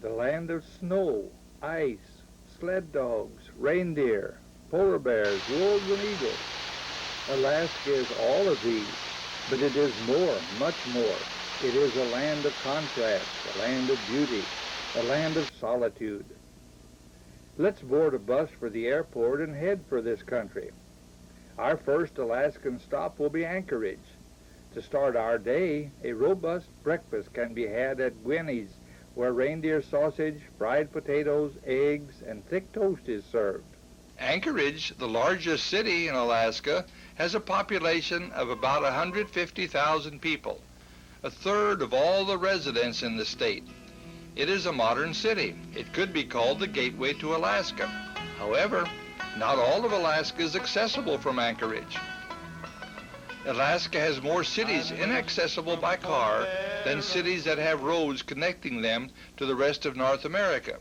the land of snow, ice, sled dogs, reindeer, polar bears, wolves, and eagles. Alaska is all of these, but it is more, much more. It is a land of contrast, a land of beauty, a land of solitude. Let's board a bus for the airport and head for this country. Our first Alaskan stop will be Anchorage. To start our day, a robust breakfast can be had at Gwinnie's, where reindeer sausage, fried potatoes, eggs, and thick toast is served. Anchorage, the largest city in Alaska, has a population of about 150,000 people, a third of all the residents in the state. It is a modern city. It could be called the gateway to Alaska. However, not all of Alaska is accessible from Anchorage. Alaska has more cities inaccessible by car than cities that have roads connecting them to the rest of North America.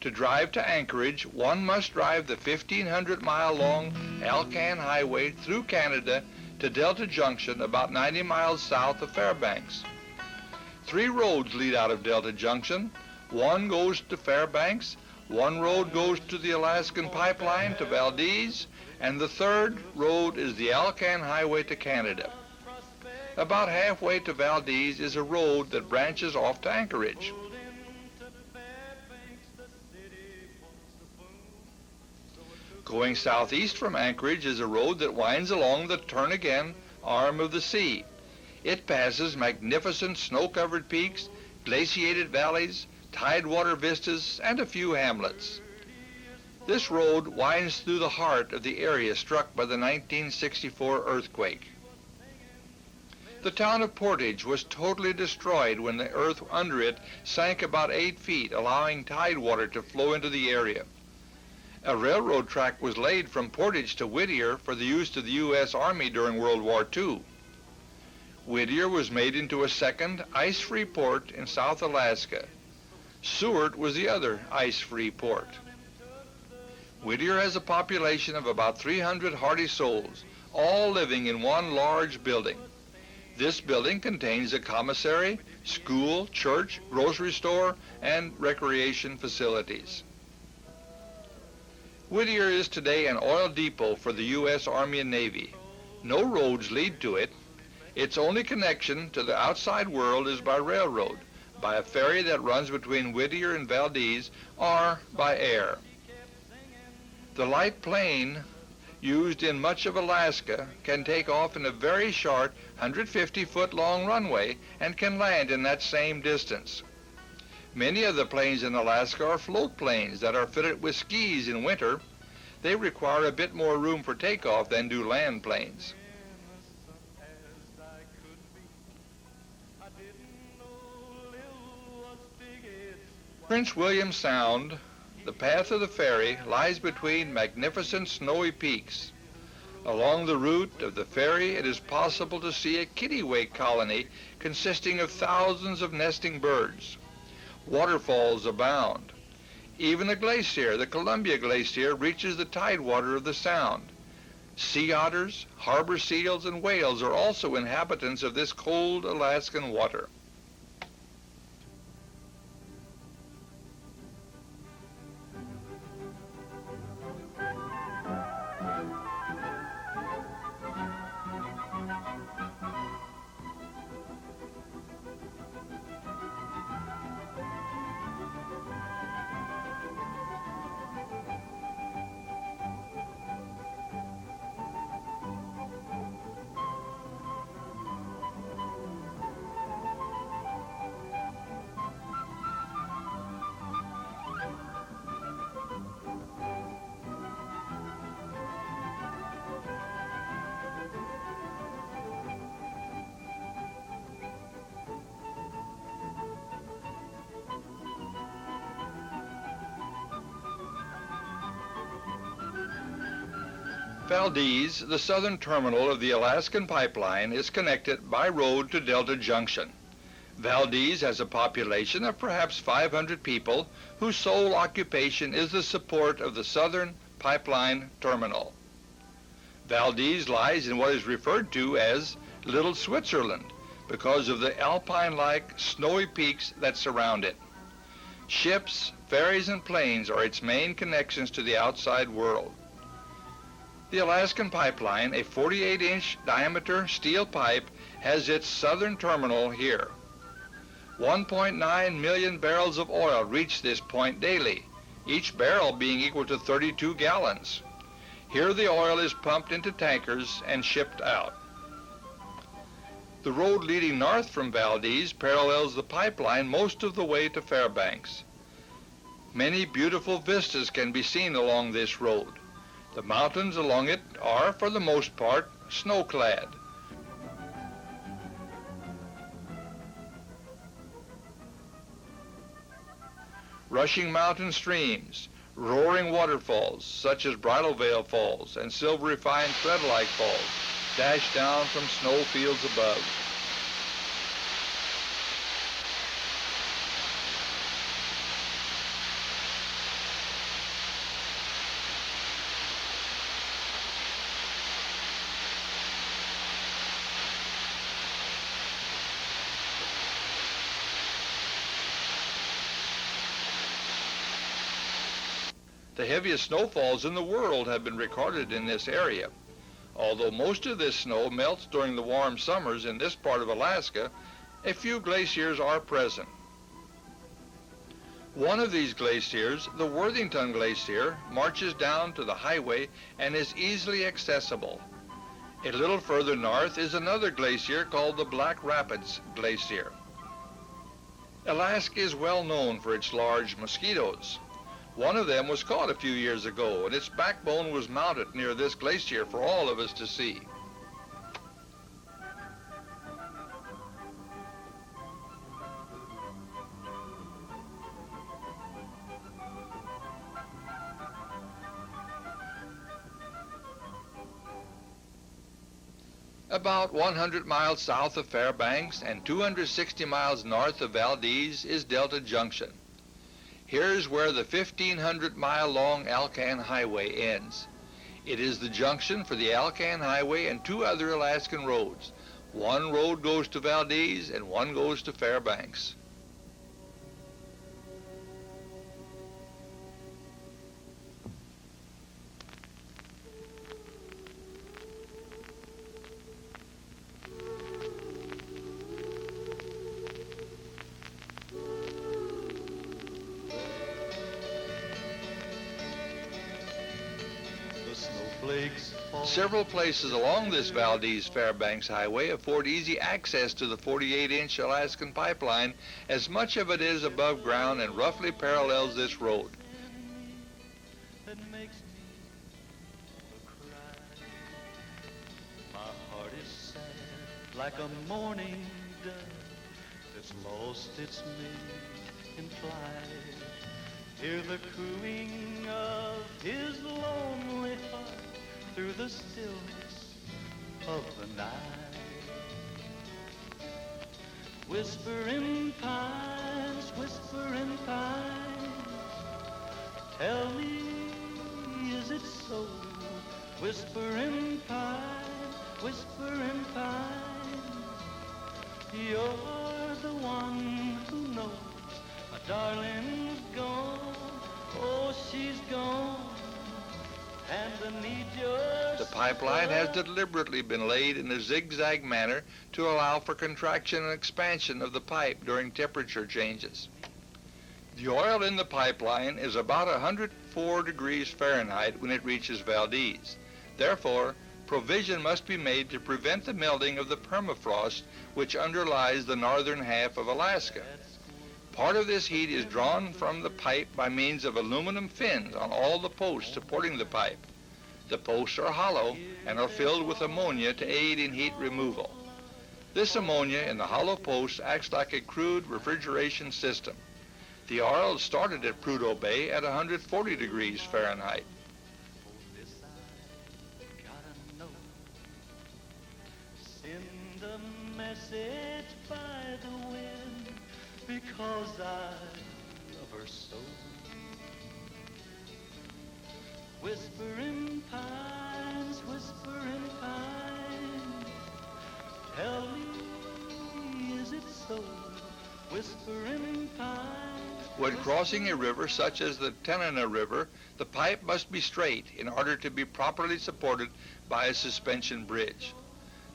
To drive to Anchorage, one must drive the 1,500-mile-long Alcan Highway through Canada to Delta Junction, about 90 miles south of Fairbanks. 3 roads lead out of Delta Junction. One goes to Fairbanks, one road goes to the Alaskan Pipeline to Valdez, and the third road is the Alcan Highway to Canada. About halfway to Valdez is a road that branches off to Anchorage. Going southeast from Anchorage is a road that winds along the turn-again arm of the sea. It passes magnificent snow-covered peaks, glaciated valleys, tidewater vistas, and a few hamlets. This road winds through the heart of the area struck by the 1964 earthquake. The town of Portage was totally destroyed when the earth under it sank about 8 feet, allowing tidewater to flow into the area. A railroad track was laid from Portage to Whittier for the use of the U.S. Army during World War II. Whittier was made into a second ice-free port in South Alaska. Seward was the other ice-free port. Whittier has a population of about 300 hardy souls, all living in one large building. This building contains a commissary, school, church, grocery store, and recreation facilities. Whittier is today an oil depot for the U.S. Army and Navy. No roads lead to it. Its only connection to the outside world is by railroad, by a ferry that runs between Whittier and Valdez, or by air. The light plane used in much of Alaska can take off in a very short 150-foot-long runway and can land in that same distance. Many of the planes in Alaska are float planes that are fitted with skis in winter. They require a bit more room for takeoff than do land planes. Prince William Sound, the path of the ferry, lies between magnificent snowy peaks. Along the route of the ferry, it is possible to see a kittiwake colony consisting of thousands of nesting birds. Waterfalls abound. Even the glacier, the Columbia Glacier, reaches the tidewater of the Sound. Sea otters, harbor seals, and whales are also inhabitants of this cold Alaskan water. Valdez, the southern terminal of the Alaskan Pipeline, is connected by road to Delta Junction. Valdez has a population of perhaps 500 people whose sole occupation is the support of the southern pipeline terminal. Valdez lies in what is referred to as Little Switzerland because of the alpine-like snowy peaks that surround it. Ships, ferries, and planes are its main connections to the outside world. The Alaskan Pipeline, a 48-inch diameter steel pipe, has its southern terminal here. 1.9 million barrels of oil reach this point daily, each barrel being equal to 32 gallons. Here the oil is pumped into tankers and shipped out. The road leading north from Valdez parallels the pipeline most of the way to Fairbanks. Many beautiful vistas can be seen along this road. The mountains along it are, for the most part, snow-clad. Rushing mountain streams, roaring waterfalls such as Bridal Veil Falls and Silvery Fine Thread-like Falls dash down from snow fields above. The heaviest snowfalls in the world have been recorded in this area. Although most of this snow melts during the warm summers in this part of Alaska, a few glaciers are present. One of these glaciers, the Worthington Glacier, marches down to the highway and is easily accessible. A little further north is another glacier called the Black Rapids Glacier. Alaska is well known for its large mosquitoes. One of them was caught a few years ago, and its backbone was mounted near this glacier for all of us to see. About 100 miles south of Fairbanks and 260 miles north of Valdez is Delta Junction. Here's where the 1,500-mile-long Alcan Highway ends. It is the junction for the Alcan Highway and two other Alaskan roads. One road goes to Valdez and one goes to Fairbanks. Several places along this Valdez-Fairbanks highway afford easy access to the 48-inch Alaskan pipeline, as much of it is above ground and roughly parallels this road. That makes me cry. My heart is sad like a morning dove that's lost its mate in flight. Hear the cooing of his lonely heart through the stillness of the night. Whispering pines, whispering pines, tell me, is it so? Whispering pines, whispering pines, you're the one who knows. My darling's gone, oh, she's gone. The pipeline has deliberately been laid in a zigzag manner to allow for contraction and expansion of the pipe during temperature changes. The oil in the pipeline is about 104 degrees Fahrenheit when it reaches Valdez. Therefore, provision must be made to prevent the melting of the permafrost which underlies the northern half of Alaska. Part of this heat is drawn from the pipe by means of aluminum fins on all the posts supporting the pipe. The posts are hollow and are filled with ammonia to aid in heat removal. This ammonia in the hollow posts acts like a crude refrigeration system. The oil started at Prudhoe Bay at 140 degrees Fahrenheit. Send a message by the wind, because I love her so. Whispering pines, whispering pines, tell me, is it so? Whispering pines, When crossing a river such as the Nenana River, the pipe must be straight in order to be properly supported by a suspension bridge.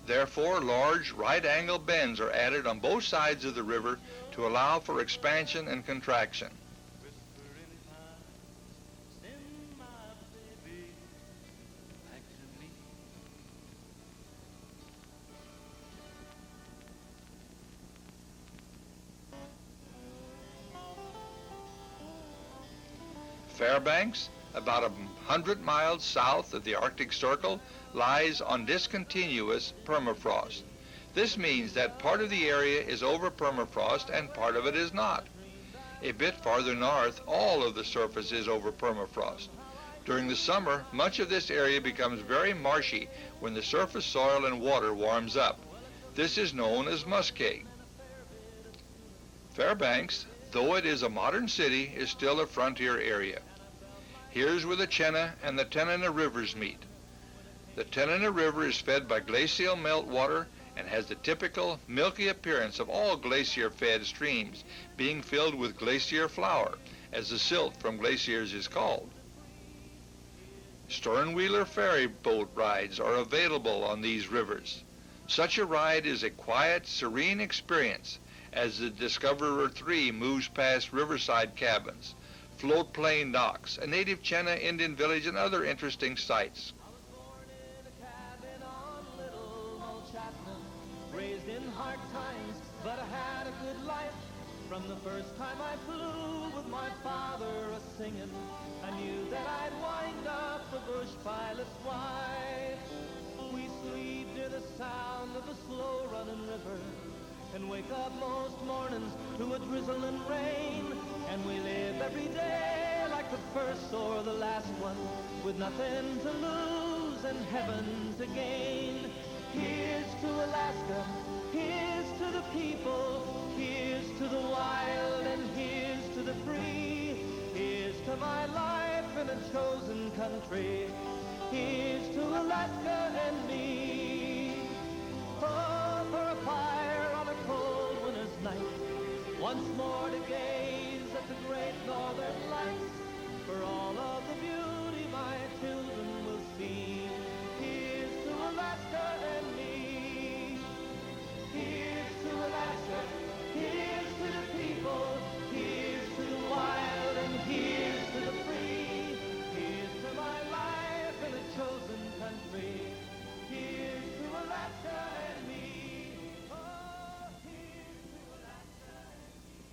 Therefore, large right-angle bends are added on both sides of the river to allow for expansion and contraction. Fairbanks, about 100 miles south of the Arctic Circle, lies on discontinuous permafrost. This means that part of the area is over permafrost and part of it is not. A bit farther north, all of the surface is over permafrost. During the summer, much of this area becomes very marshy when the surface soil and water warms up. This is known as muskeg. Fairbanks, though it is a modern city, is still a frontier area. Here's where the Chena and the Nenana rivers meet. The Nenana River is fed by glacial meltwater and has the typical milky appearance of all glacier-fed streams, being filled with glacier flour, as the silt from glaciers is called. Stern-wheeler ferry boat rides are available on these rivers. Such a ride is a quiet, serene experience as the Discoverer 3 moves past riverside cabins, float plane docks, a native Chena Indian village, and other interesting sights. Raised in hard times, but I had a good life. From the first time I flew with my father a-singing, I knew that I'd wind up a bush pilot's wife. We sleep near the sound of the slow-running river and wake up most mornings to a drizzle and rain. And we live every day like the first or the last one, with nothing to lose and heaven to gain. Here's to Alaska, here's to the people, here's to the wild, and here's to the free. Here's to my life in a chosen country, here's to Alaska and me. Oh, for a fire on a cold winter's night, once more to gaze at the great northern lights, for all of the beauty my children will see. Here's to Alaska and me. Here's to Alaska, here's to the people, here's to the wild, and here's to the free. Here's to my life in a chosen country, here's to Alaska and me. Oh, here's to Alaska and me.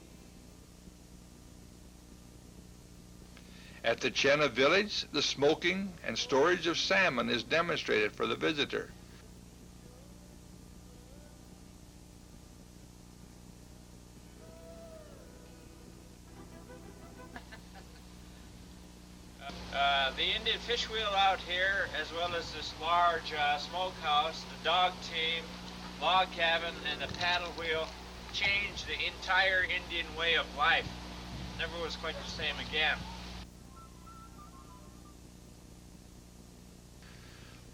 At the Chena village, the smoking and storage of salmon is demonstrated for the visitor. The Indian fish wheel out here, as well as this large smokehouse, the dog team, log cabin, and the paddle wheel, changed the entire Indian way of life. Never was quite the same again.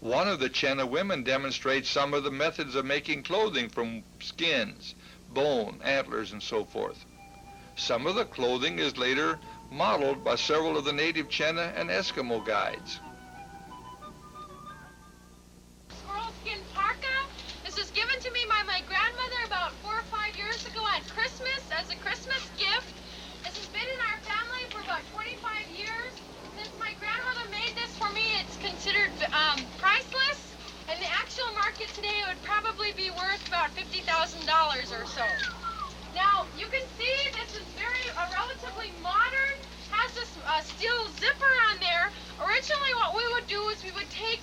One of the Chena women demonstrates some of the methods of making clothing from skins, bone, antlers, and so forth. Some of the clothing is later modeled by several of the native Chena and Eskimo guides. Squirrel skin parka. This was given to me by my grandmother about 4 or 5 years ago at Christmas as a Christmas gift. This has been in our family for about 25 years. Since my grandmother made this for me, it's considered priceless. In the actual market today, it would probably be worth about $50,000 or so. Now, you can see this is relatively modern, has this steel zipper on there. Originally, what we would do is we would take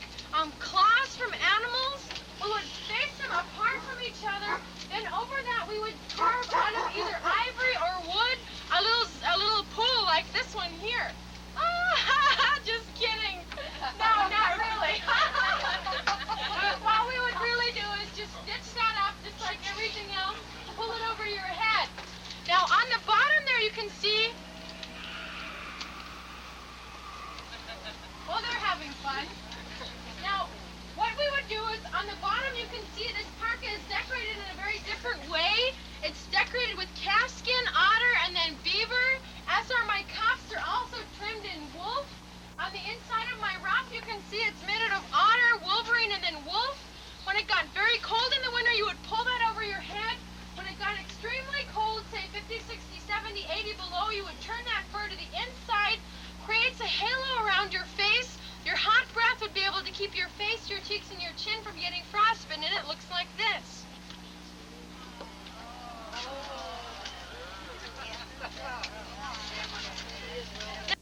claws from animals, we would face them apart from each other, then over that we would carve out of either ivory or wood a little pull like this one here. Just kidding. No, not really. What we would really do is just stitch that up just like everything else, pull it over your head. Now on the bottom there you can see, well, they're having fun. Now what we would do is on the bottom you can see this parka is decorated in a very different way. It's decorated with calfskin, otter, and then beaver, halo around your face. Your hot breath would be able to keep your face, your cheeks, and your chin from getting frostbitten, and it looks like this.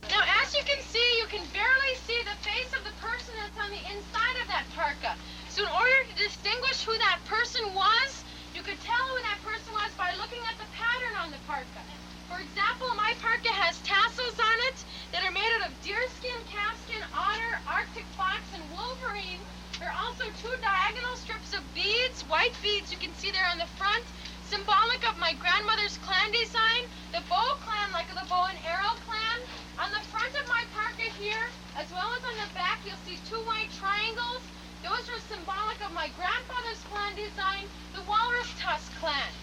Now, as you can see, you can barely see the face of the person that's on the inside of that parka. So in order to distinguish who that person was, you could tell who that person was by looking at the pattern on the parka. For example, my parka has tassels on it that are made out of deerskin, calfskin, otter, Arctic fox, and wolverine. There are also two diagonal strips of beads, white beads you can see there on the front, symbolic of my grandmother's clan design, the bow clan, like the bow and arrow clan. On the front of my parka here, as well as on the back, you'll see two white triangles. Those are symbolic of my grandfather's clan design, the Walrus Tusk clan.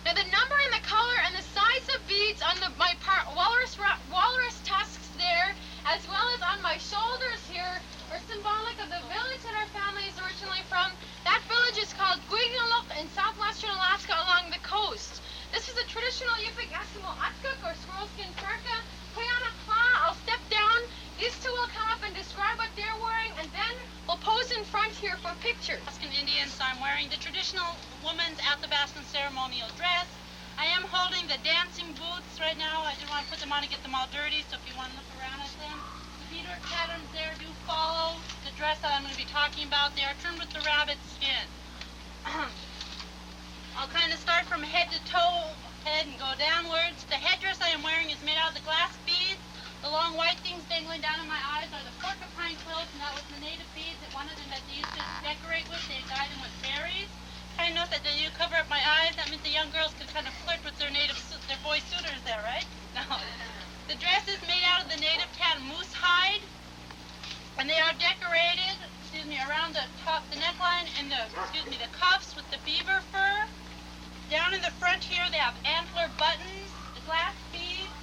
Now the number and the color and the size of beads on my walrus tusks there, as well as on my shoulders here, are symbolic of the village that our family is originally from. That village is called Guignaluk in southwestern Alaska along the coast. This is a traditional Yupik Eskimo Atkuk or squirrel skin parka. I'll step down. These two will come up and describe what they're wearing, and then we'll pose in front here for pictures. Alaskan Indian, so I'm wearing the traditional woman's Athabascan ceremonial dress. I am holding the dancing boots right now. I didn't want to put them on and get them all dirty, so if you want to look around at them. The beadwork patterns there do follow the dress that I'm going to be talking about. They are trimmed with the rabbit skin. I'll kind of start from head to toe, head and go downwards. The headdress I am wearing is made out of the glass beads. The long white things dangling down in my eyes are the porcupine quills, and that was the native beads that one of them that they used to decorate with. They dyed them with berries. Kind of note that they do cover up my eyes. That means the young girls could kind of flirt with their boy suitors there, right? No. The dress is made out of the native tan moose hide, and they are decorated, around the top, the neckline, and the cuffs with the beaver fur. Down in the front here, they have antler buttons, the glass beads.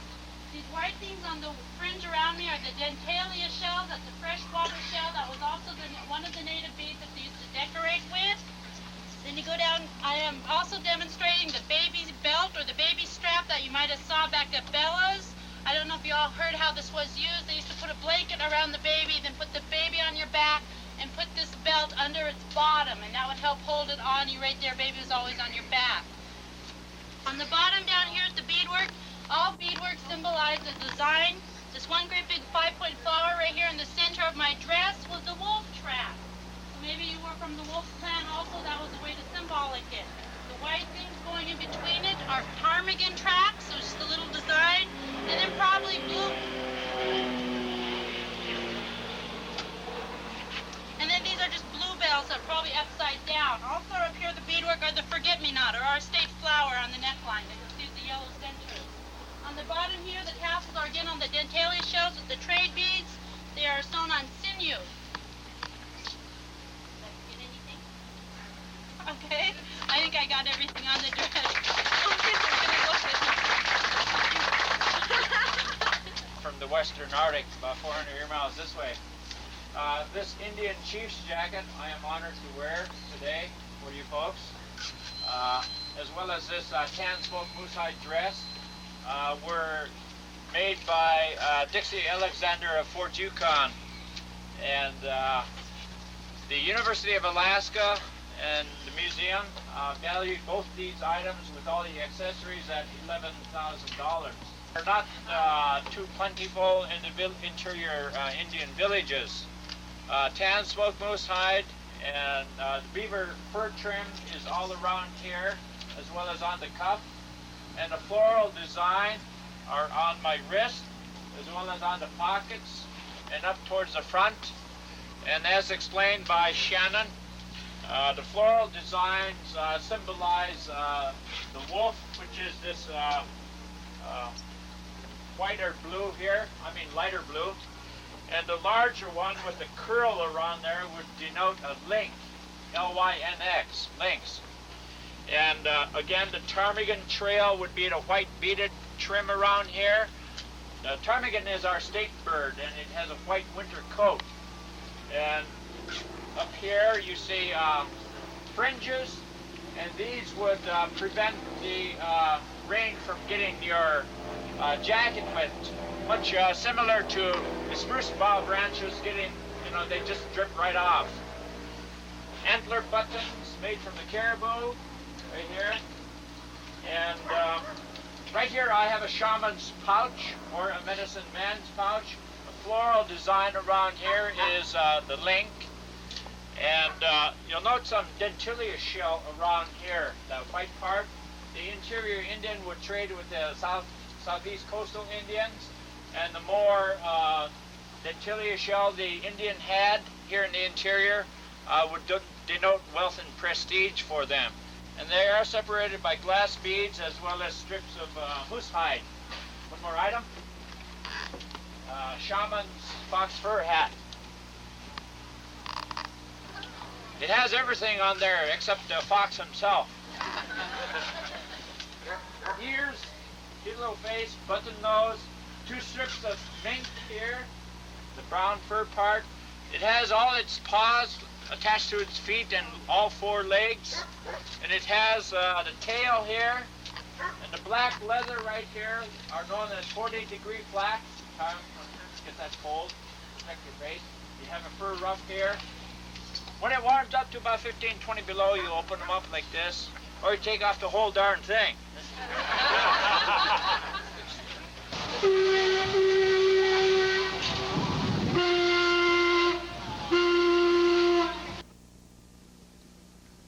These white things on the fringe around me are the dentalia shells. That's a freshwater shell. That was also one of the native beads that they used to decorate with. Then you go down, I am also demonstrating the baby belt or the baby strap that you might have saw back at Bella's. I don't know if you all heard how this was used. They used to put a blanket around the baby, then put the baby on your back, and put this belt under its bottom, and that would help hold it on you right there. Baby was always on your back. On the bottom down here is the beadwork. All beadwork symbolizes design. This one great big 5-point flower right here in the center of my dress was the wolf trap. So maybe you were from the wolf clan also. That was a way to symbolic it. The white things going in between it are ptarmigan tracks, so just a little design, and then probably blue. And then these are just bluebells that are probably upside down. Also up here, the beadwork are the forget-me-not, or our state flower on the neckline. You can see the yellow center. On the bottom here, the tassels are again on the dentalia shells with the trade beads. They are sewn on sinew. Did I forget anything? Okay, I think I got everything on the dress. From the western Arctic, about 400 air miles this way. This Indian chief's jacket I am honored to wear today for you folks, as well as this tan smoke moose hide dress. Were made by Dixie Alexander of Fort Yukon, and the University of Alaska and the museum valued both these items with all the accessories at $11,000. They're not too plentiful in the interior Indian villages. Tan smoke moose hide and the beaver fur trim is all around here, as well as on the cuff. And the floral design are on my wrist, as well as on the pockets and up towards the front. And as explained by Shannon, the floral designs symbolize the wolf, which is this whiter blue here, lighter blue. And the larger one with the curl around there would denote a lynx, L-Y-N-X, lynx. And again, the ptarmigan trail would be the white beaded trim around here. The ptarmigan is our state bird, and it has a white winter coat. And up here you see fringes, and these would prevent the rain from getting your jacket wet much similar to the spruce bough branches getting, they just drip right off. Antler buttons made from the caribou, right here. And right here I have a shaman's pouch, or a medicine man's pouch. The floral design around here is the link. And you'll note some dentilia shell around here, that white part. The interior Indian would trade with the southeast coastal Indians, and the more dentilia shell the Indian had here in the interior would denote wealth and prestige for them. And they are separated by glass beads as well as strips of moose hide. One more item. Shaman's fox fur hat. It has everything on there except the fox himself. Ears, cute little face, button nose, 2 strips of mink here, the brown fur part. It has all its paws attached to its feet and all 4 legs. And it has the tail here, and the black leather right here are known as 40-degree flax. Get that cold, protect your face. You have a fur ruff here. When it warms up to about 15, 20 below, you open them up like this, or you take off the whole darn thing.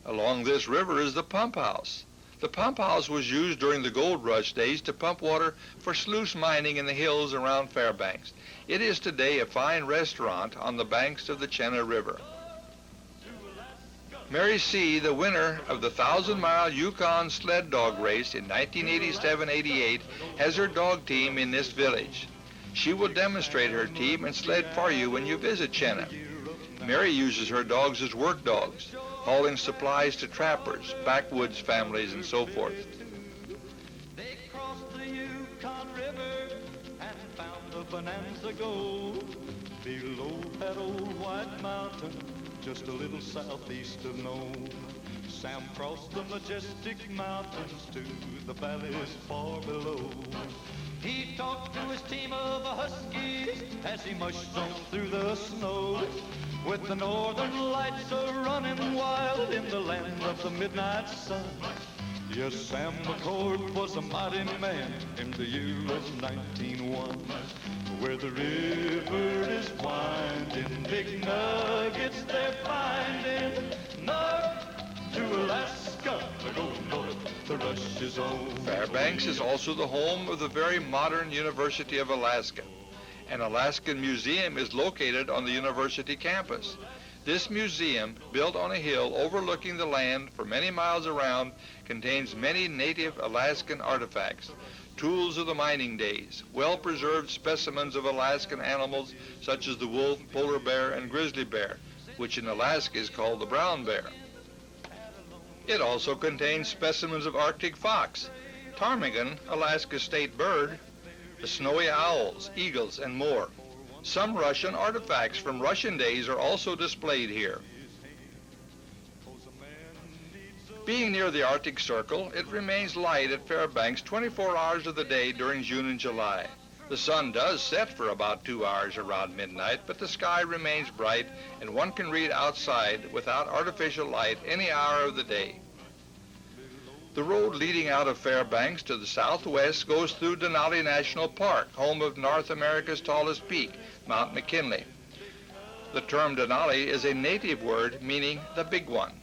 Along this river is the pump house. The pump house was used during the gold rush days to pump water for sluice mining in the hills around Fairbanks. It is today a fine restaurant on the banks of the Chena River. Mary C., the winner of the 1,000-mile Yukon sled dog race in 1987-88, has her dog team in this village. She will demonstrate her team and sled for you when you visit Chena. Mary uses her dogs as work dogs, hauling supplies to trappers, backwoods families, and so forth. They crossed the Yukon River and found a bonanza gold below that old white mountain, just a little southeast of Nome. Sam crossed the majestic mountains to the valleys far below. He talked to his team of huskies as he mushed on through the snow, with the northern lights a-running wild in the land of the midnight sun. Yes, Sam McCord was a mighty man in the year of 1901, where the river is winding, big nuggets they're finding. North to Alaska, go north, the rush is on. Fairbanks is also the home of the very modern University of Alaska. An Alaskan museum is located on the university campus. This museum, built on a hill overlooking the land for many miles around, contains many native Alaskan artifacts, tools of the mining days, well-preserved specimens of Alaskan animals such as the wolf, polar bear, and grizzly bear, which in Alaska is called the brown bear. It also contains specimens of Arctic fox, ptarmigan, Alaska's state bird, the snowy owls, eagles, and more. Some Russian artifacts from Russian days are also displayed here. Being near the Arctic Circle, it remains light at Fairbanks 24 hours of the day during June and July. The sun does set for about 2 hours around midnight, but the sky remains bright and one can read outside without artificial light any hour of the day. The road leading out of Fairbanks to the southwest goes through Denali National Park, home of North America's tallest peak, Mount McKinley. The term Denali is a native word meaning the big one.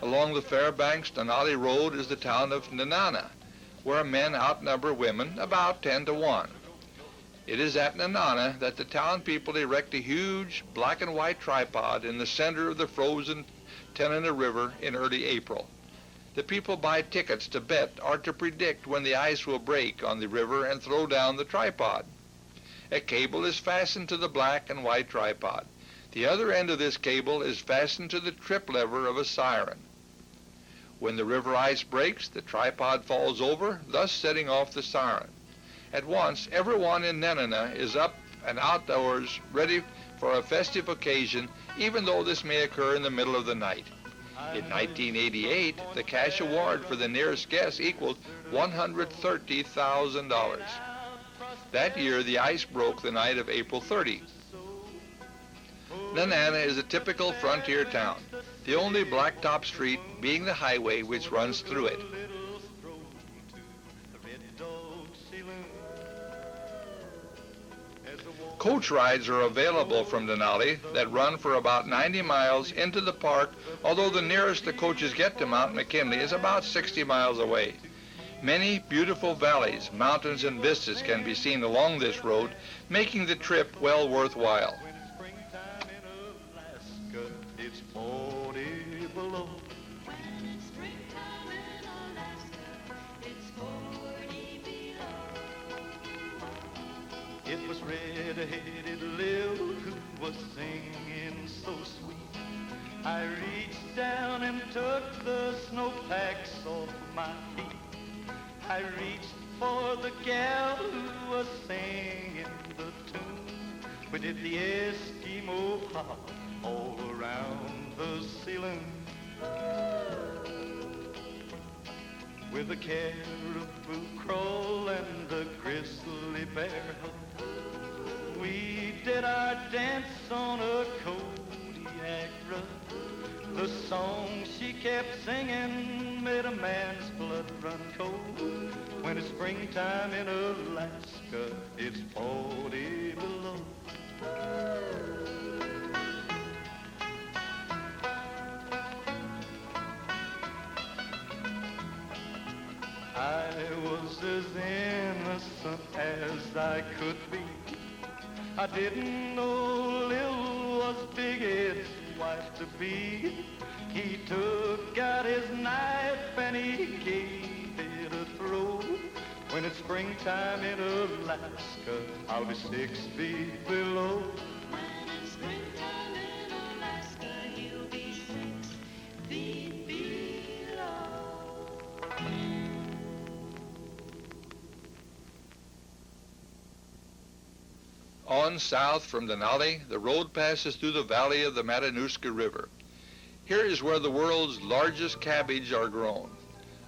Along the Fairbanks-Denali Road is the town of Nenana, where men outnumber women about 10 to 1. It is at Nenana that the town people erect a huge black and white tripod in the center of the frozen Tenina River in early April. The people buy tickets to bet or to predict when the ice will break on the river and throw down the tripod. A cable is fastened to the black and white tripod. The other end of this cable is fastened to the trip lever of a siren. When the river ice breaks, the tripod falls over, thus setting off the siren. At once, everyone in Nenana is up and outdoors, ready for a festive occasion, even though this may occur in the middle of the night. In 1988, the cash award for the nearest guess equaled $130,000. That year, the ice broke the night of April 30. Nenana is a typical frontier town, the only blacktop street being the highway which runs through it. Coach rides are available from Denali that run for about 90 miles into the park, although the nearest the coaches get to Mount McKinley is about 60 miles away. Many beautiful valleys, mountains, and vistas can be seen along this road, making the trip well worthwhile. It was red-headed Lil who was singing so sweet. I reached down and took the snowpacks off my feet. I reached for the gal who was singing the tune. We did the Eskimo hop all around the ceiling. With the caribou crawl and the grizzly bear hunt, we did our dance on a Kodiak run. The song she kept singing made a man's blood run cold. When it's springtime in Alaska, it's 40 below. I was as innocent as I could be. I didn't know Lil was Big Ed's wife to be. He took out his knife and he gave it a throw. When it's springtime in Alaska, I'll be 6 feet below. When it's springtime in Alaska, you'll be 6 feet below. On south from Denali, the road passes through the valley of the Matanuska River. Here is where the world's largest cabbage are grown.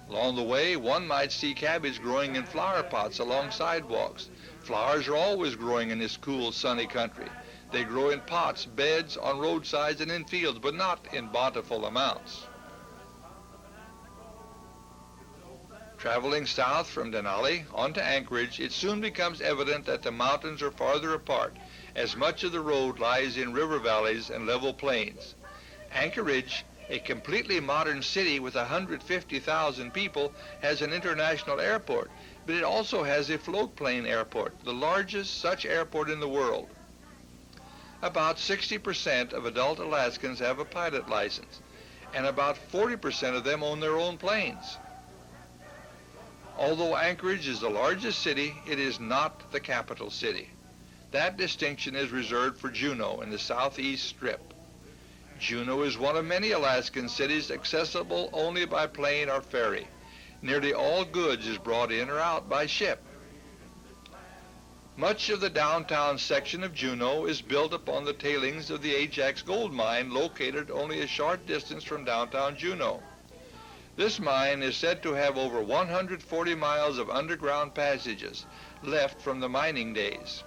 Along the way, one might see cabbage growing in flower pots along sidewalks. Flowers are always growing in this cool, sunny country. They grow in pots, beds, on roadsides, and in fields, but not in bountiful amounts. Traveling south from Denali onto Anchorage, it soon becomes evident that the mountains are farther apart, as much of the road lies in river valleys and level plains. Anchorage, a completely modern city with 150,000 people, has an international airport, but it also has a floatplane airport, the largest such airport in the world. About 60% of adult Alaskans have a pilot license, and about 40% of them own their own planes. Although Anchorage is the largest city, it is not the capital city. That distinction is reserved for Juneau in the southeast strip. Juneau is one of many Alaskan cities accessible only by plane or ferry. Nearly all goods is brought in or out by ship. Much of the downtown section of Juneau is built upon the tailings of the Ajax gold mine located only a short distance from downtown Juneau. This mine is said to have over 140 miles of underground passages left from the mining days.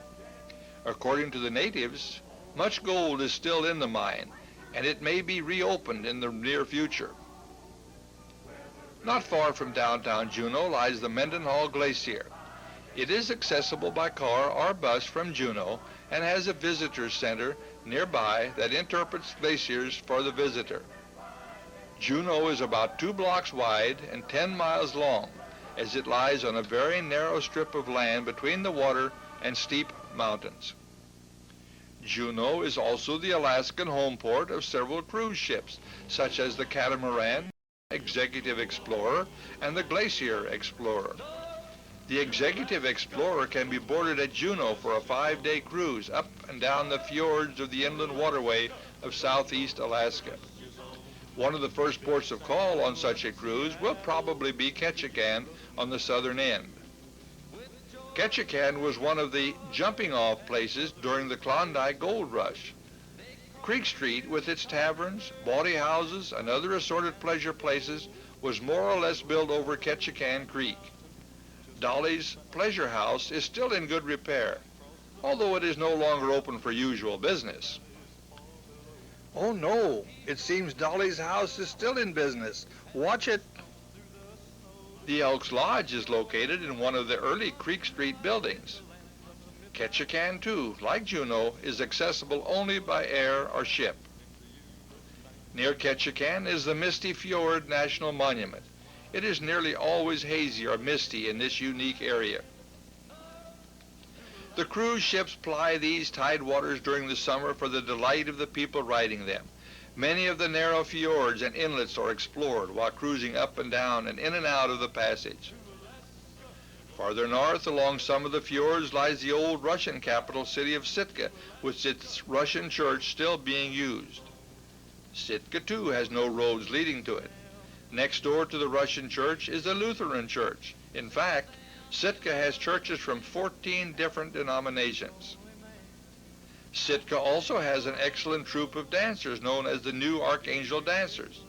According to the natives, much gold is still in the mine, and it may be reopened in the near future. Not far from downtown Juneau lies the Mendenhall Glacier. It is accessible by car or bus from Juneau and has a visitor center nearby that interprets glaciers for the visitor. Juneau is about 2 blocks wide and 10 miles long, as it lies on a very narrow strip of land between the water and steep mountains. Juneau is also the Alaskan home port of several cruise ships, such as the Catamaran, Executive Explorer, and the Glacier Explorer. The Executive Explorer can be boarded at Juneau for a 5-day cruise up and down the fjords of the inland waterway of southeast Alaska. One of the first ports of call on such a cruise will probably be Ketchikan on the southern end. Ketchikan was one of the jumping-off places during the Klondike Gold Rush. Creek Street, with its taverns, bawdy houses, and other assorted pleasure places, was more or less built over Ketchikan Creek. Dolly's Pleasure House is still in good repair, although it is no longer open for usual business. Oh no, it seems Dolly's house is still in business. Watch it. The Elks Lodge is located in one of the early Creek Street buildings. Ketchikan, too, like Juneau, is accessible only by air or ship. Near Ketchikan is the Misty Fjord National Monument. It is nearly always hazy or misty in this unique area. The cruise ships ply these tidewaters during the summer for the delight of the people riding them. Many of the narrow fjords and inlets are explored while cruising up and down and in and out of the passage. Farther north along some of the fjords lies the old Russian capital city of Sitka, with its Russian church still being used. Sitka, too, has no roads leading to it. Next door to the Russian church is the Lutheran church. In fact, Sitka has churches from 14 different denominations. Sitka also has an excellent troupe of dancers known as the New Archangel Dancers.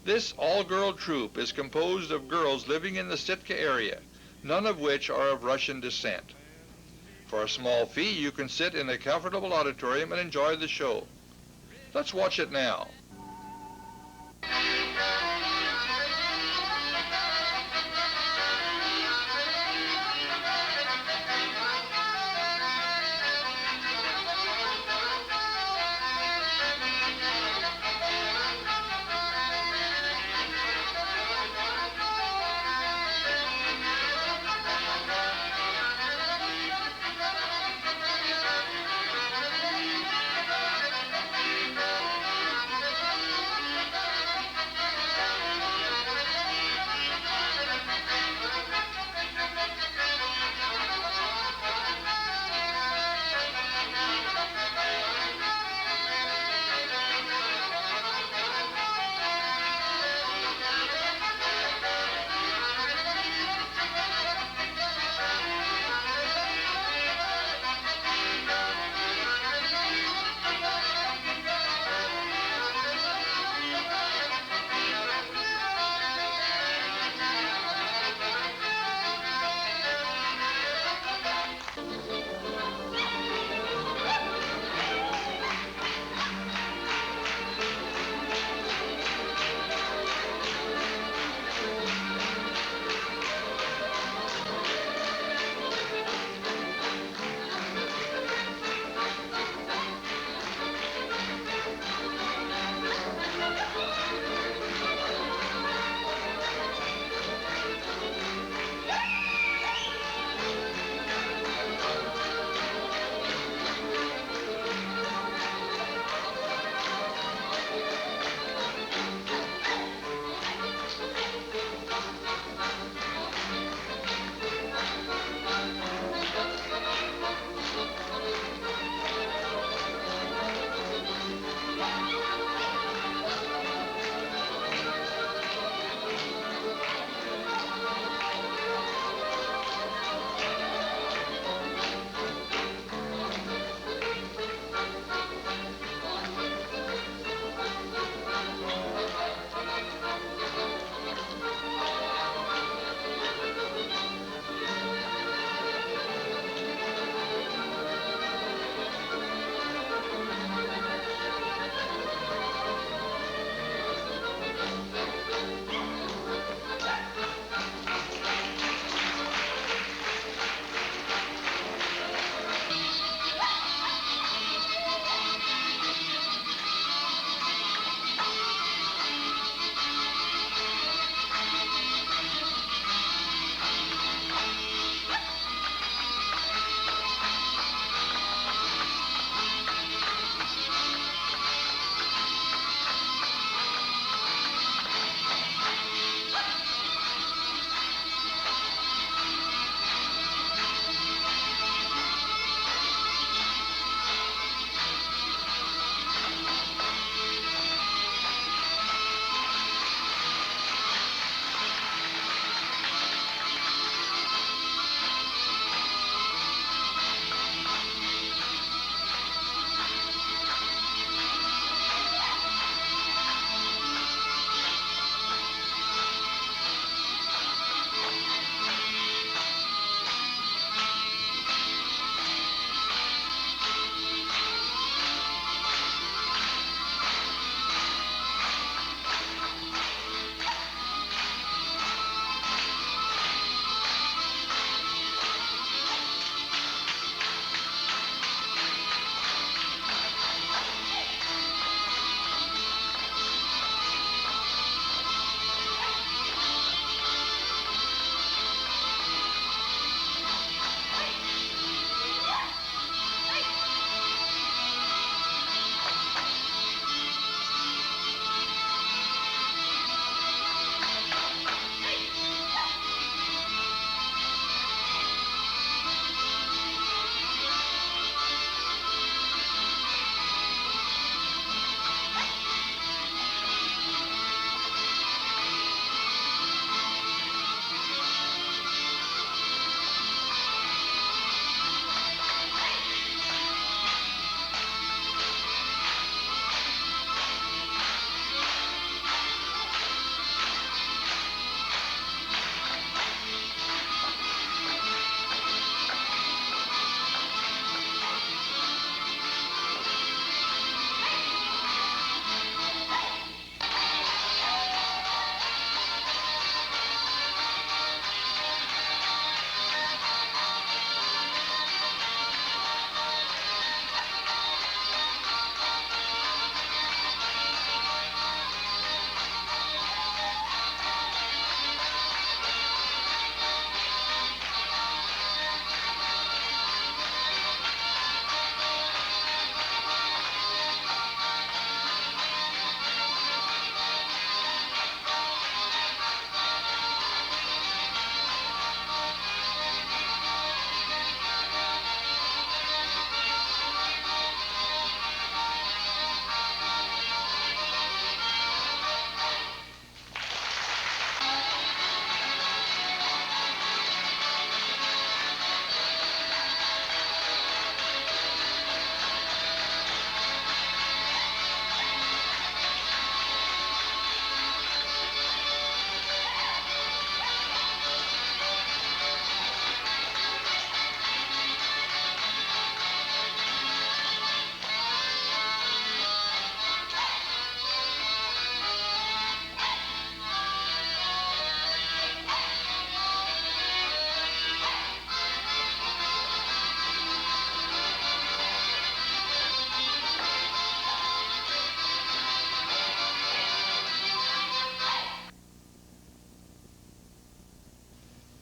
This all-girl troupe is composed of girls living in the Sitka area, none of which are of Russian descent. For a small fee, you can sit in a comfortable auditorium and enjoy the show. Let's watch it now.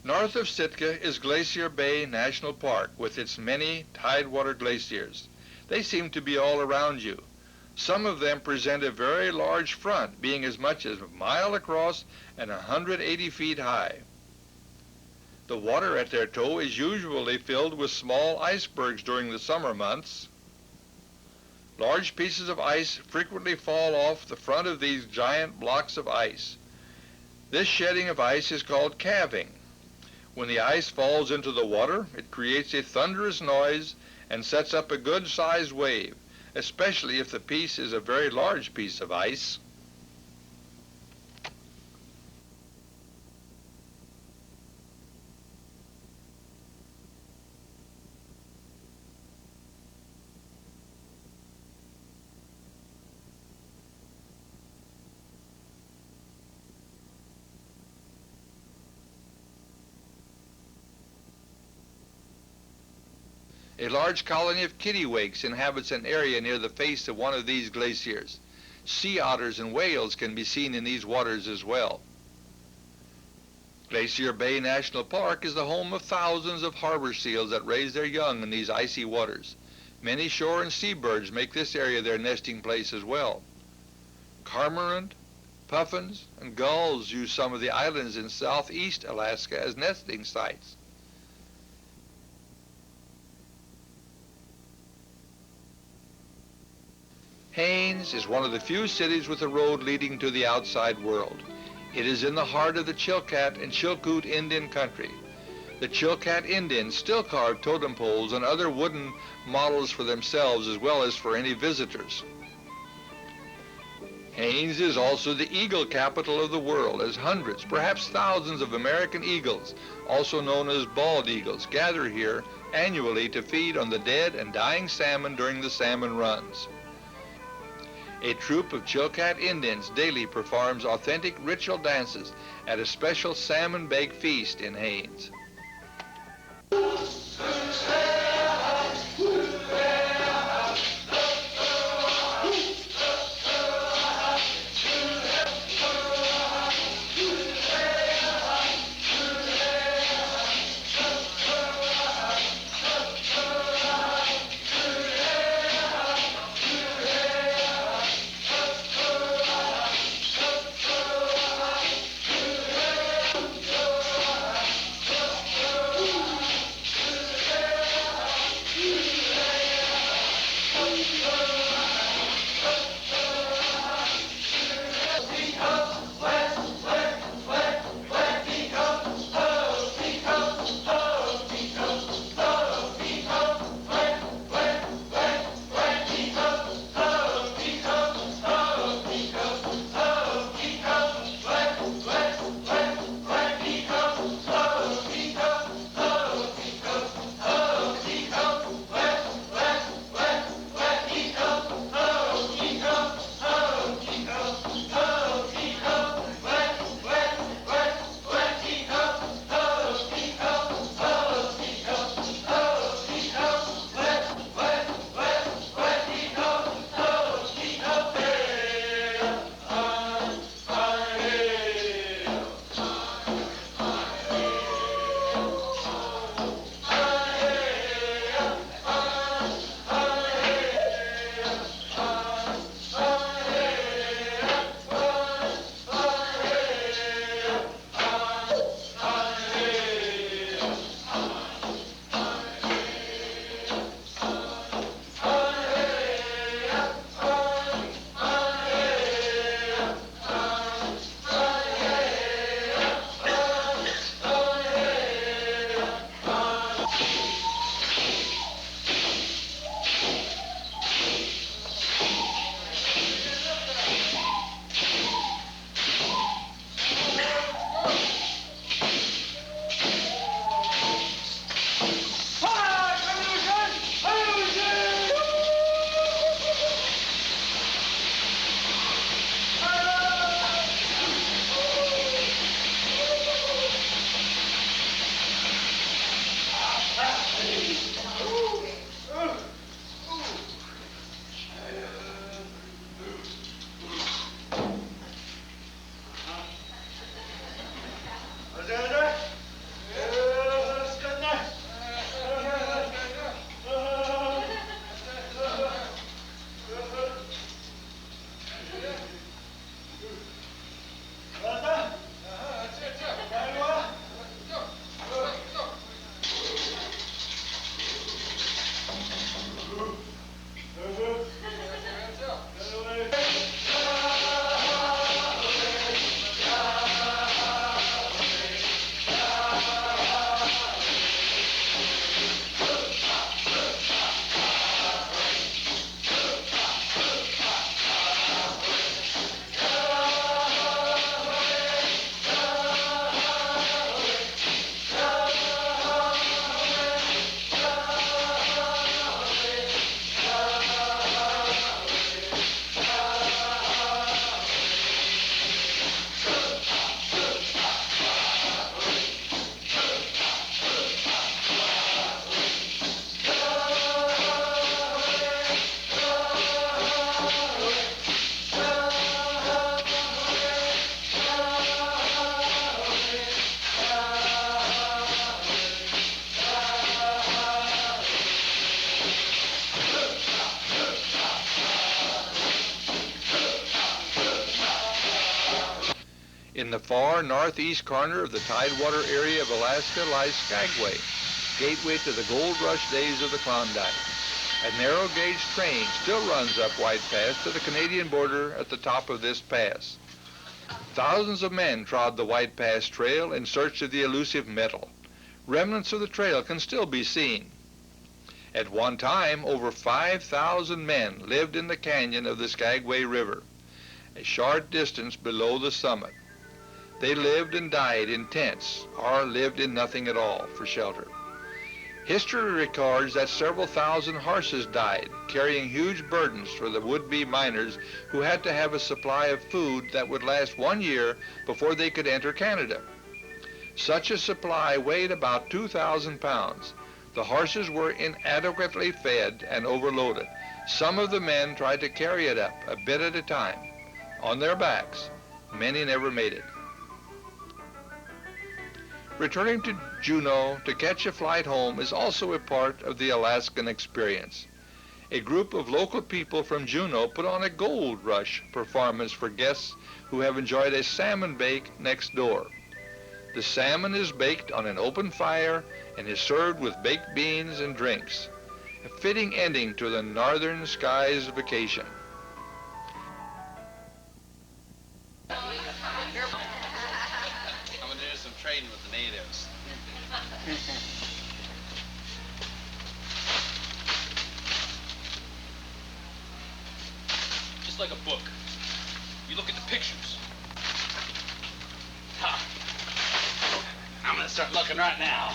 North of Sitka is Glacier Bay National Park with its many tidewater glaciers. They seem to be all around you. Some of them present a very large front, being as much as a mile across and 180 feet high. The water at their toe is usually filled with small icebergs during the summer months. Large pieces of ice frequently fall off the front of these giant blocks of ice. This shedding of ice is called calving. When the ice falls into the water, it creates a thunderous noise and sets up a good-sized wave, especially if the piece is a very large piece of ice. A large colony of kittiwakes inhabits an area near the face of one of these glaciers. Sea otters and whales can be seen in these waters as well. Glacier Bay National Park is the home of thousands of harbor seals that raise their young in these icy waters. Many shore and seabirds make this area their nesting place as well. Cormorant, puffins, and gulls use some of the islands in southeast Alaska as nesting sites. Haines is one of the few cities with a road leading to the outside world. It is in the heart of the Chilkat and Chilkoot Indian country. The Chilkat Indians still carve totem poles and other wooden models for themselves as well as for any visitors. Haines is also the eagle capital of the world, as hundreds, perhaps thousands of American eagles, also known as bald eagles, gather here annually to feed on the dead and dying salmon during the salmon runs. A troop of Chilkat Indians daily performs authentic ritual dances at a special salmon bake feast in Haines. In the far northeast corner of the tidewater area of Alaska lies Skagway, gateway to the gold rush days of the Klondike. A narrow gauge train still runs up White Pass to the Canadian border at the top of this pass. Thousands of men trod the White Pass Trail in search of the elusive metal. Remnants of the trail can still be seen. At one time, over 5,000 men lived in the canyon of the Skagway River, a short distance below the summit. They lived and died in tents, or lived in nothing at all for shelter. History records that several thousand horses died, carrying huge burdens for the would-be miners who had to have a supply of food that would last 1 year before they could enter Canada. Such a supply weighed about 2,000 pounds. The horses were inadequately fed and overloaded. Some of the men tried to carry it up a bit at a time, on their backs. Many never made it. Returning to Juneau to catch a flight home is also a part of the Alaskan experience. A group of local people from Juneau put on a gold rush performance for guests who have enjoyed a salmon bake next door. The salmon is baked on an open fire and is served with baked beans and drinks, a fitting ending to the northern skies vacation. I'm going to do some trading with the natives. Just like a book. You look at the pictures. Ha! I'm going to start looking right now.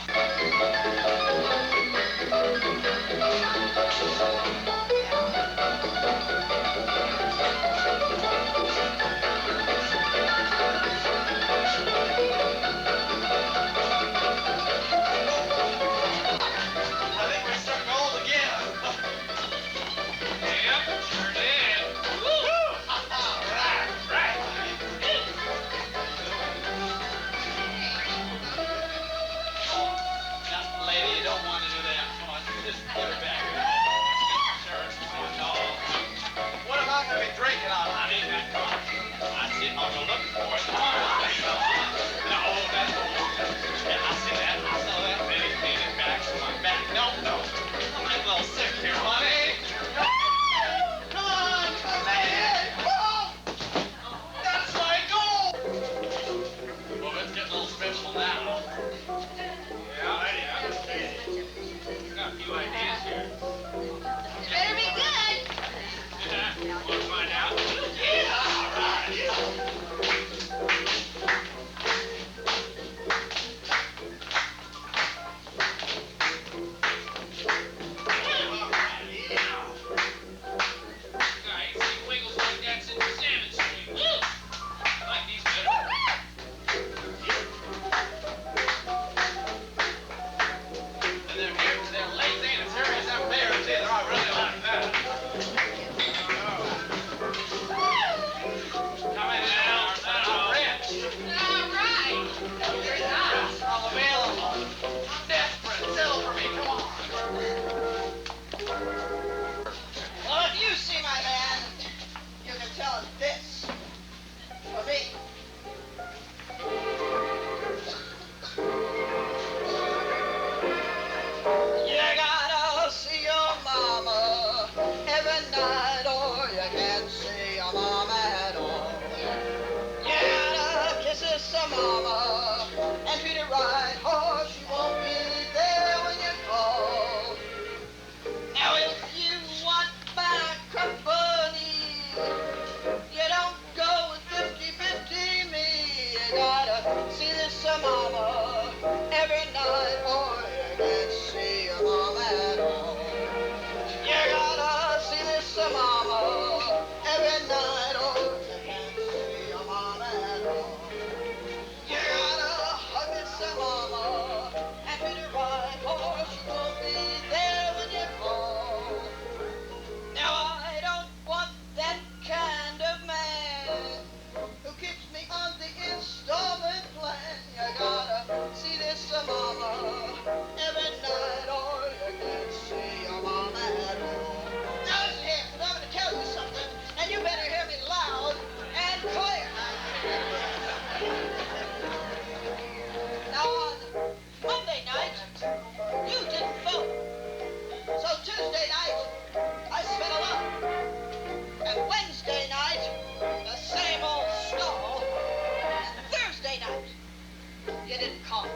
didn't come.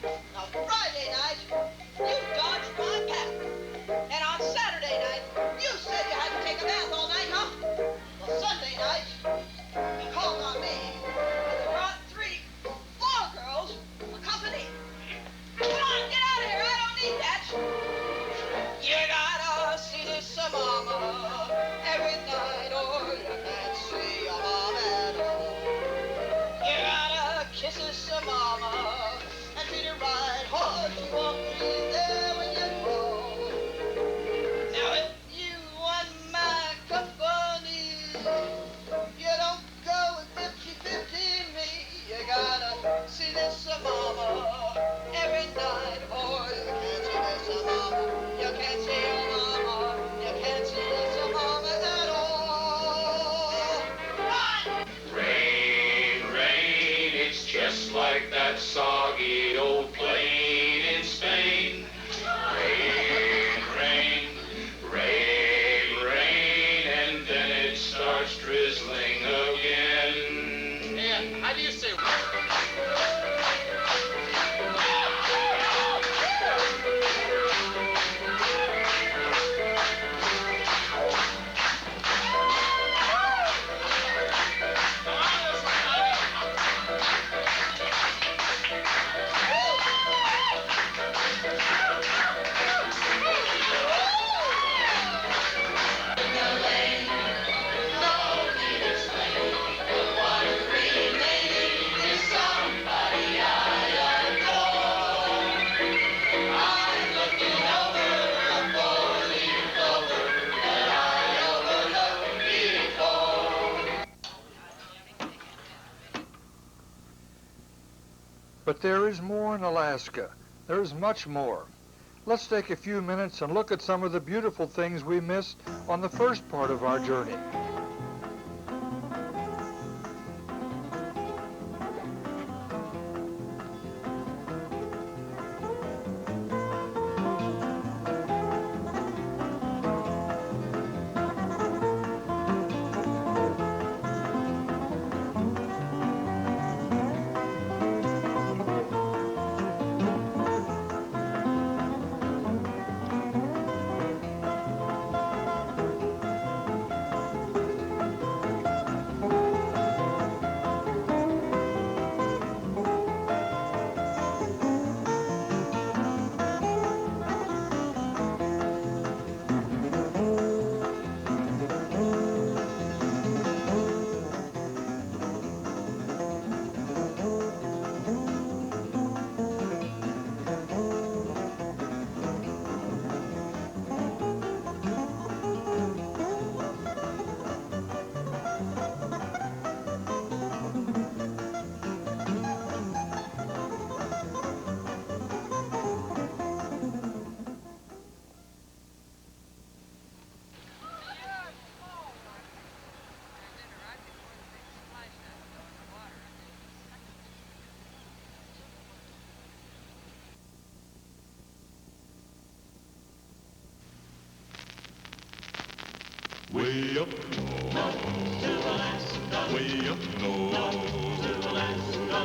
Now, Friday night, you dodged my path. And on Saturday night, you said you had to take a bath all night, huh? Well, Sunday night, you called on me. You brought 4 girls, a company. Come on, get out of here. I don't need that. You gotta see this mama every night, or you can't see your mama at all. You gotta kiss this mama and treat her right hard. She won't be there when you call. Now if you want my company, you don't go with 50-50 me. You gotta see this mama every night, or you can't see this mama. You can't see your mama. You can't see this mama at all. Run! Rain, rain, it's just like that soggy old plain in Spain. Rain, rain, rain, rain, and then it starts drizzling again. Yeah, how do you say? But there is more in Alaska. There is much more. Let's take a few minutes and look at some of the beautiful things we missed on the first part of our journey. Way up north to Alaska, way up north to Alaska,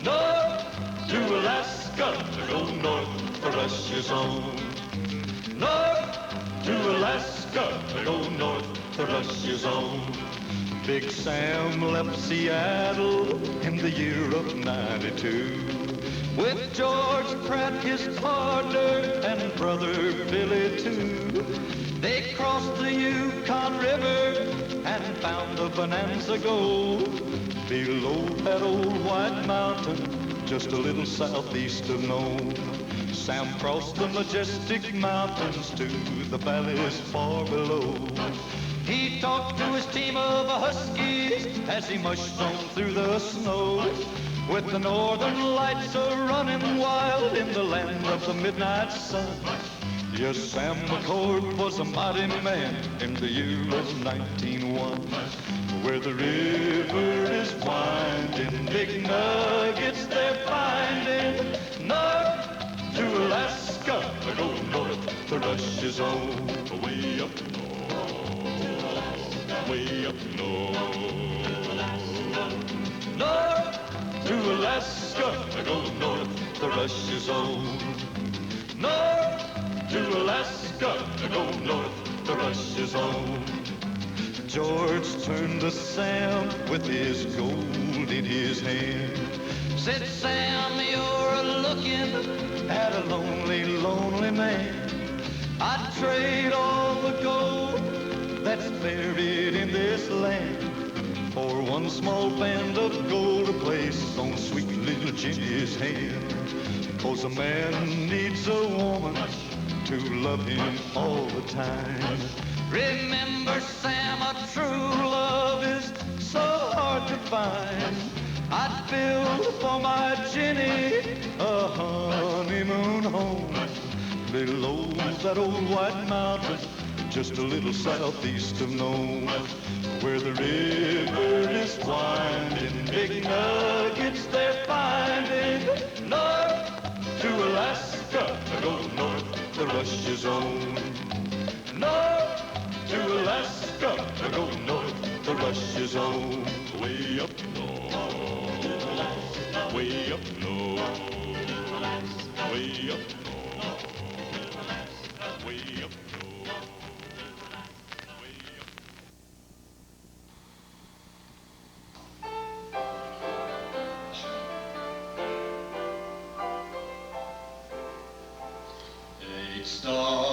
north to Alaska, to go north for Russia's own. North to Alaska, to go north for Russia's own. Big Sam left Seattle in the year of '92 with George Pratt, his partner, and brother Billy too. They crossed the Yukon River and found the Bonanza Gold below that old white mountain, just a little southeast of Nome. Sam crossed the majestic mountains to the valleys far below. He talked to his team of huskies as he mushed on through the snow, with the northern lights a-running wild in the land of the midnight sun. Yes, Sam McCord was a mighty man in the year of 1901, where the river is winding, big nuggets they're finding. North to Alaska, go north to Russia's own. Way up north, way up north, north to Alaska. Alaska, go north, the rush is on. North to Alaska, go north, the rush is on. George turned to Sam with his gold in his hand. Said, Sam, you're looking at a lonely, lonely man. I'd trade all the gold that's buried in this land for one small band of gold to place on sweet little Jenny's hand. 'Cause a man needs a woman to love him all the time. Remember, Sam, a true love is so hard to find. I'd build for my Jenny a honeymoon home below that old white mountain, just a little southeast of Nome, where the river is winding, big nuggets they're finding. North to Alaska, go north, the rush is on. North to Alaska, go north, the rush is on. Way up north, way up north, way up north, way up north. Star